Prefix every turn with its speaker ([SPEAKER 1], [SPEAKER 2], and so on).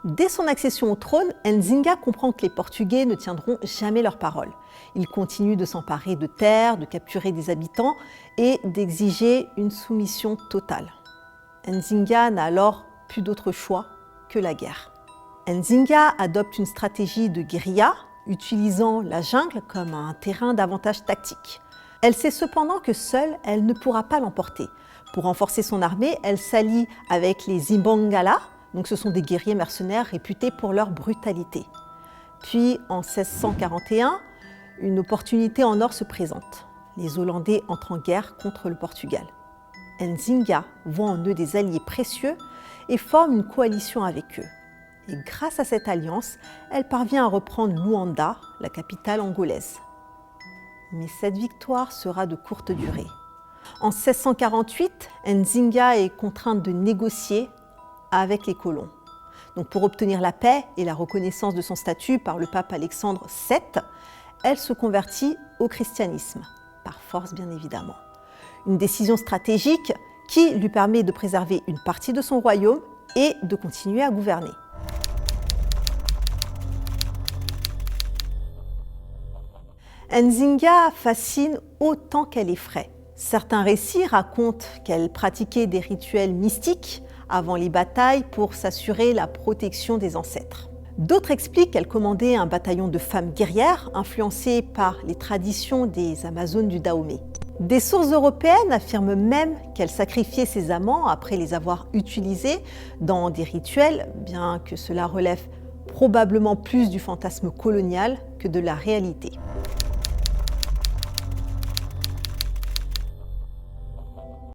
[SPEAKER 1] Dès son accession au trône, Nzinga comprend que les Portugais ne tiendront jamais leur parole. Il continue de s'emparer de terres, de capturer des habitants et d'exiger une soumission totale. Nzinga n'a alors plus d'autre choix que la guerre. Nzinga adopte une stratégie de guérilla, utilisant la jungle comme un terrain d'avantage tactique. Elle sait cependant que seule, elle ne pourra pas l'emporter. Pour renforcer son armée, elle s'allie avec les Zimbangala, donc ce sont des guerriers mercenaires réputés pour leur brutalité. Puis, en 1641, une opportunité en or se présente. Les Hollandais entrent en guerre contre le Portugal. Nzinga voit en eux des alliés précieux et forme une coalition avec eux. Et grâce à cette alliance, elle parvient à reprendre Luanda, la capitale angolaise. Mais cette victoire sera de courte durée. En 1648, Nzinga est contrainte de négocier avec les colons. Donc pour obtenir la paix et la reconnaissance de son statut par le pape Alexandre VII, elle se convertit au christianisme, par force bien évidemment. Une décision stratégique qui lui permet de préserver une partie de son royaume et de continuer à gouverner. Nzinga fascine autant qu'elle effraie. Certains récits racontent qu'elle pratiquait des rituels mystiques avant les batailles pour s'assurer la protection des ancêtres. D'autres expliquent qu'elle commandait un bataillon de femmes guerrières influencées par les traditions des Amazones du Dahomey. Des sources européennes affirment même qu'elle sacrifiait ses amants après les avoir utilisés dans des rituels, bien que cela relève probablement plus du fantasme colonial que de la réalité.